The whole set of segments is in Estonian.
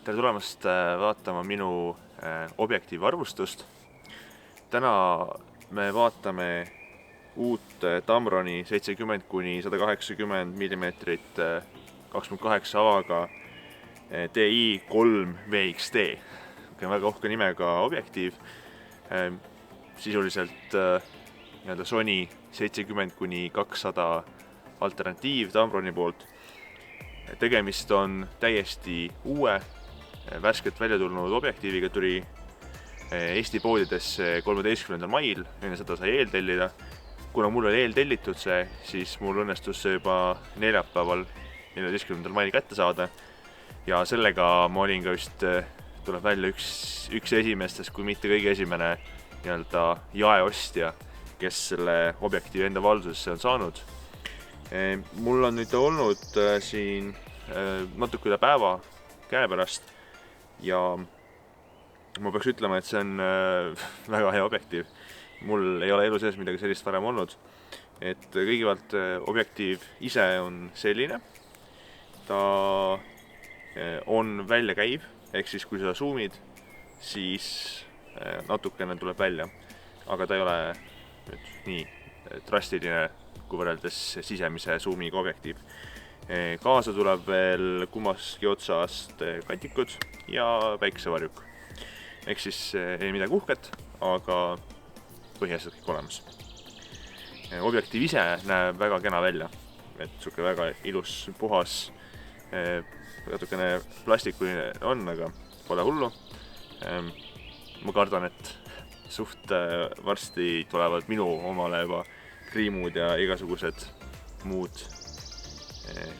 Tere tulemast vaatama minu objektiivarvustust. Täna me vaatame uut Tamroni 70–180 mm 28 avaga TI3 VXT. Väga uhke nimega objektiiv. Sisuliselt Sony 70–200 alternatiiv Tamroni poolt. Tegemist on täiesti uue, värskelt välja tulnud objektiiviga, tuli Eesti poodidesse 13. mail, enne seda sai eeltellida. Kuna mul oli eeltellitud see, siis mul õnnestus see juba neljapäeval 14. mail kätte saada. Ja sellega ma olin ka vist, tuleb välja üks esimestest, kui mitte kõige esimene jaeostja, kes selle objektiivi enda valdusesse on saanud. Mul on nüüd olnud siin natuke üle päeva käepärast ja ma peaks ütlema, et see on väga hea objektiiv. Mul ei ole elu sees midagi sellist varem olnud. Et kõigepealt objektiiv ise on selline. Ta on välja käiv, ehk siis kui sa zoomid, siis natukene tuleb välja. Aga ta ei ole nüüd nii drastiline kui võrreldes sisemise zoomiga objektiiv. Kaasa tuleb veel kummaski otsast katikud ja päikesevarjuk. Ehk siis ei midagi uhket, aga põhjased kõik olemas. Objektiiv ise näeb väga kena välja. Et suke väga ilus, puhas, natukene plastikuline on, aga pole hullu. Ma kardan, et suht varsti tulevad minu omale juba kriimud ja igasugused muud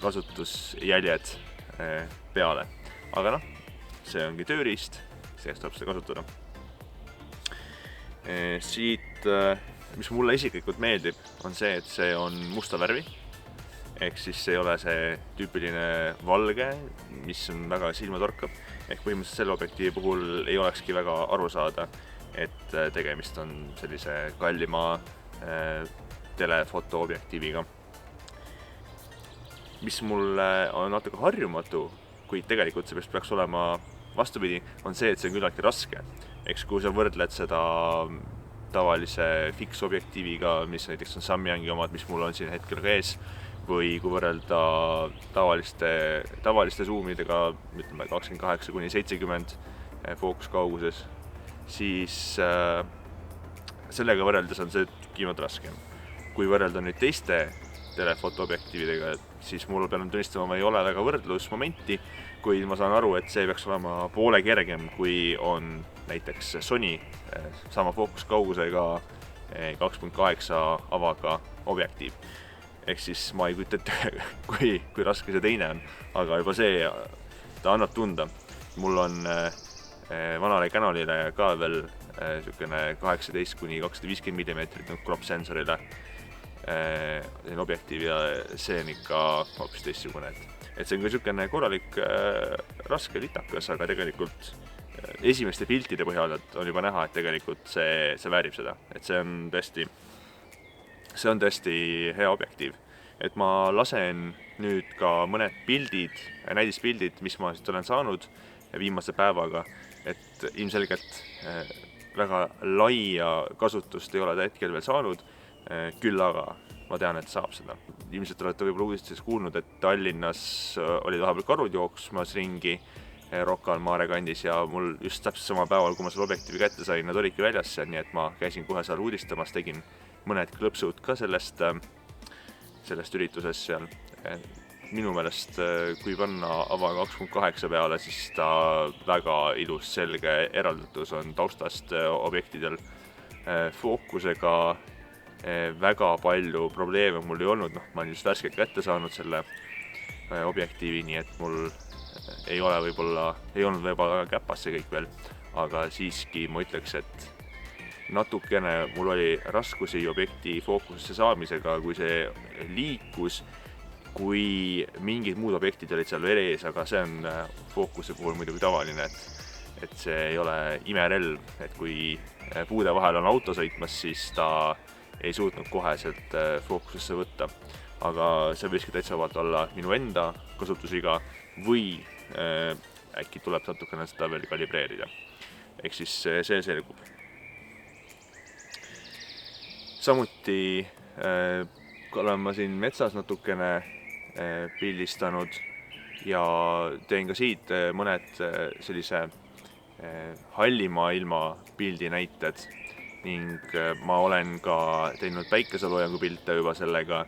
kasutusjäljed peale. Aga see ongi tööriist, sellest tuleb seda kasutada. Siit, mis mulle isiklikult meeldib, on see, et see on musta värvi. Ehk siis see ei ole see tüüpiline valge, mis on väga silmatorkav. Ehk põhimõtteliselt selle objektiivi puhul ei olekski väga aru saada, et tegemist on sellise kallima telefotoobjektiiviga. Mis mulle on natuke harjumatu, kuid tegelikult see peaks olema vastupidi, on see, et see on küllaltki raske. Eks kui sa võrdled seda tavalise fiksobjektiiviga, mis näiteks on Samyangi omad, mis mul on siin hetkel ka ees, või kui võrrelda tavaliste zoomidega, ütleme 28–70 fookuskauguses, siis sellega võrreldes on see kiimalt raskem. Kui võrrelda nüüd teiste telefotoobjektiividega, siis mul pean tunnistama, ma ei ole väga võrdlusmomenti, kuid ma saan aru, et see peaks olema poole kergem, kui on näiteks Sony sama fookuskaugusega 2.8 avaga objektiiv. Ehk siis ma ei kujuta ette, kui raske see teine on, aga juba see ta annab tunda. Mul on vanale Canonile ka veel 18–250 mm crop sensorile objektiiv ja see on ikka hoopis teistsugune. Et see on ka selline korralik raske litakas, aga tegelikult esimeste piltide põhjal on juba näha, et tegelikult see väärib seda. Et see on tõesti hea objektiiv. Et ma lasen nüüd ka mõned pildid, näidispildid, mis ma siit olen saanud viimase päevaga, et ilmselgelt väga laia kasutust ei ole ta hetkel veel saanud, küll aga ma tean, et saab seda. Ilmselt olete võib-olla uudistes kuulnud, et Tallinnas oli vahepeal karud jooksmas ringi Rocca al Mare kandis ja mul just täpselt sama päeval, kui ma selle objektiivi kätte sain, nad olidki väljas, nii et ma käisin kohe seal uudistamas, tegin mõned klõpsud ka sellest ürituses seal. Minu meelest, kui panna avaga 2.8 peale, siis ta väga ilus, selge eraldatus on taustast objektidel. Fookusega väga palju probleeme mul ei olnud, ma olen just värskelt kätte saanud selle objektiivi, nii et mul ei olnud võib-olla väga käpas see kõik veel, aga siiski ma ütleks, et natukene mul oli raskusi objekti fookusesse saamisega, kui see liikus, kui mingid muud objektid olid seal veel ees, aga see on fookuse puhul muidugi tavaline, et see ei ole imerelv, et kui puude vahel on auto sõitmas, siis ta ei suutnud koheselt fookusesse võtta. Aga see võiski täitsa olla minu enda kasutusiga või äkki tuleb natukene seda veel kalibreerida. Ehk siis see selgub. Samuti olen ma siin metsas natukene pildistanud ja teen ka siit mõned sellise hallima ilma pildi näited ning ma olen ka teinud päikeseloojangu pilte juba sellega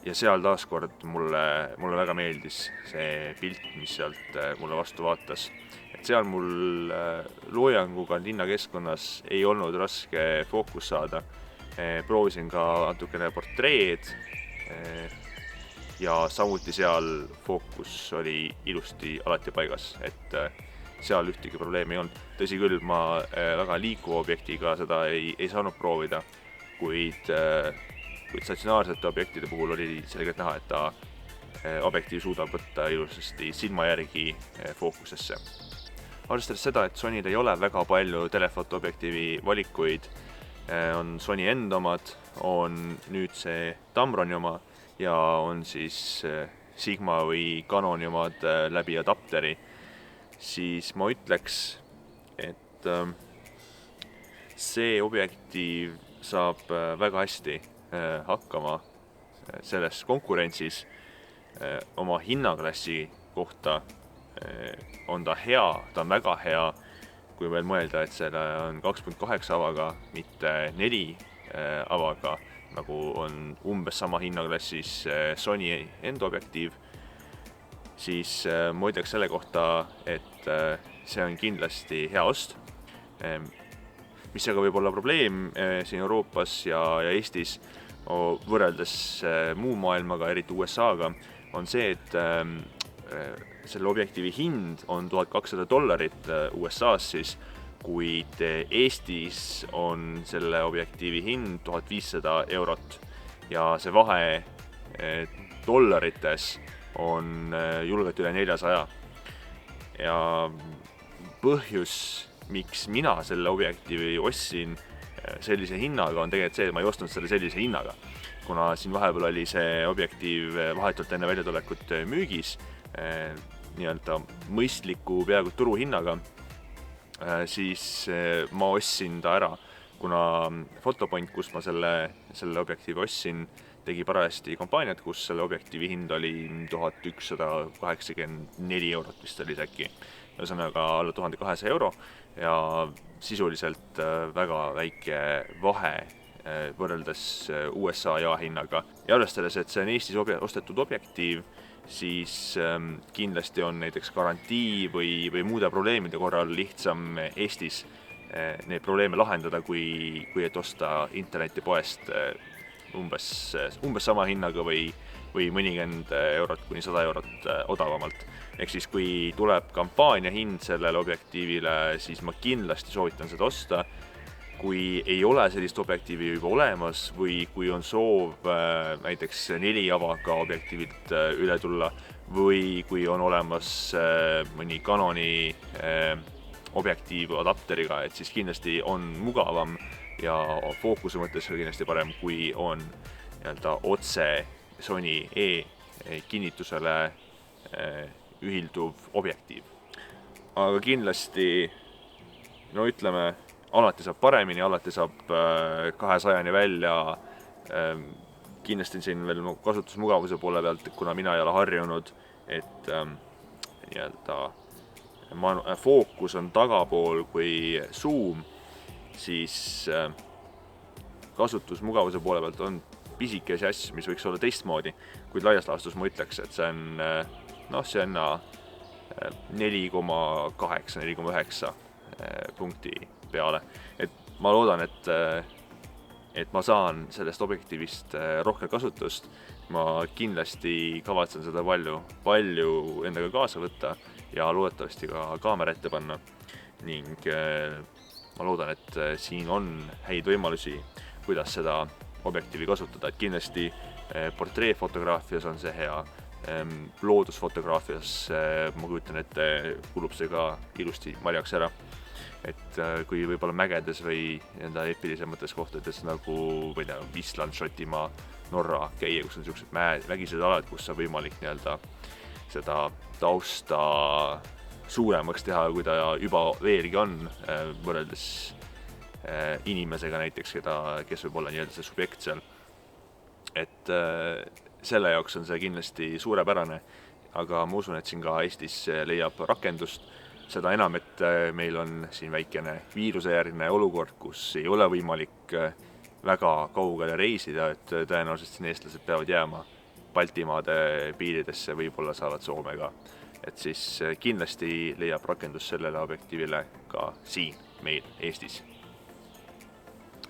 ja seal taaskord mulle väga meeldis see pilt, mis sealt mulle vastu vaatas. Et seal mul loojanguga linnakeskkonnas ei olnud raske fookus saada. Proovisin ka natukene portreed ja samuti seal fookus oli ilusti alati paigas, et seal ühtegi probleemi ei olnud. Tõsi küll, ma väga liikuva objektiga seda ei saanud proovida, kuid statsionaarsete objektide puhul oli selgelt näha, et ta objektiiv suudab võtta ilusasti silma järgi fookusesse. Arvestades seda, et Sonyl ei ole väga palju telefotoobjektiivi valikuid, on Sony enda omad, on nüüd see Tamroni oma ja on siis Sigma või Canoni omad läbi adapteri, siis ma ütleks, et see objektiiv saab väga hästi hakkama selles konkurentsis. Oma hinnaklassi kohta on ta hea, ta on väga hea, kui veel mõelda, et selle on 2.8 avaga, mitte 4 avaga, nagu on umbes sama hinnaklassis Sony enda objektiiv, siis ma ütleks selle kohta, et see on kindlasti hea ost. Mis aga võib olla probleem siin Euroopas ja Eestis võrreldes muu maailmaga, eriti USA-ga, on see, et selle objektiivi hind on $1200 USA-s siis, kuid Eestis on selle objektiivi hind 1500 eurot ja see vahe dollarites on julgelt üle 400. Ja põhjus, miks mina selle objektiivi ostsin sellise hinnaga, on tegelikult see, et ma ei ostnud selle sellise hinnaga. Kuna siin vahepeal oli see objektiiv vahetult enne väljatulekut müügis, nii-öelda mõistliku peaaegu turuhinnaga, siis ma ostsin ta ära, kuna Fotopoint, kus ma selle objektiivi ostsin, tegi parajasti kampaaniat, kus selle objektiivi hind oli 1184 eurot vist oli äkki. Ühesõnaga alla 1200 euro ja sisuliselt väga väike vahe võrreldes USA jaehinnaga. Ja arvestades, et see on Eestis ostetud objektiiv, siis kindlasti on näiteks garantii või muude probleemide korral lihtsam Eestis neid probleeme lahendada, kui et osta internetipoest umbes sama hinnaga või mõnikümmend eurot kuni 100 eurot odavamalt. Ehk siis, kui tuleb kampaania hind sellele objektiivile, siis ma kindlasti soovitan seda osta. Kui ei ole sellist objektiivi juba olemas või kui on soov näiteks 4 avaga objektiivilt üle tulla või kui on olemas mõni Canoni objektiiv adapteriga, et siis kindlasti on mugavam ja fookuse mõttes kindlasti parem, kui on otse Sony kinnitusele ühilduv objektiiv. Aga kindlasti, no ütleme, alati saab paremini, alati saab 200-ni välja. Kindlasti siin veel kasutusmugavuse poole pealt, kuna mina ei ole harjunud, et fookus on tagapool kui zoom, siis kasutusmugavuse poole pealt on pisikesi asju, mis võiks olla teistmoodi, kuid laias laastus ma ütleks, et see on 4,8, 4,9 punkti peale. Et ma loodan, et ma saan sellest objektiivist rohkem kasutust. Ma kindlasti kavatsen seda palju endaga kaasa võtta ja loodetavasti ka kaamera ette panna. Ning ma loodan, et siin on häid võimalusi, kuidas seda objektiivi kasutada. Et kindlasti portreefotograafias on see hea. Loodusfotograafias ma kujutan, et kulub see ka ilusti marjaks ära. Et kui võib-olla mägedes või epilisemates kohtades nagu Island, Šotimaa, Norra käia, kus on sellised mägised alad, kus on võimalik seda tausta suuremaks teha, kui ta juba veelgi on, võrreldes inimesega näiteks, kes võib olla nii-öelda see subjekt seal. Et selle jaoks on see kindlasti suurepärane, aga ma usun, et siin ka Eestis leiab rakendust. Seda enam, et meil on siin väikene viirusejärgne olukord, kus ei ole võimalik väga kaugele reisida, et tõenäoliselt siin eestlased peavad jääma Baltimaade piiridesse, võib-olla saavad Soome ka. Et siis kindlasti leiab rakendus sellele objektiivile ka siin meil Eestis.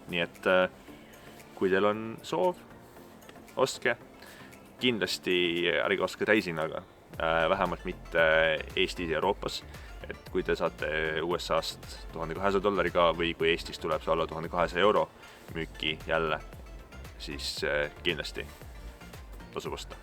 Nii et kui teil on soov, ostke. Kindlasti ärge ostke täishinnaga, vähemalt mitte Eestis ja Euroopas. Et kui te saate USA-st $1200 või kui Eestis tuleb see alla €1200 müüki jälle, siis kindlasti tasub osta.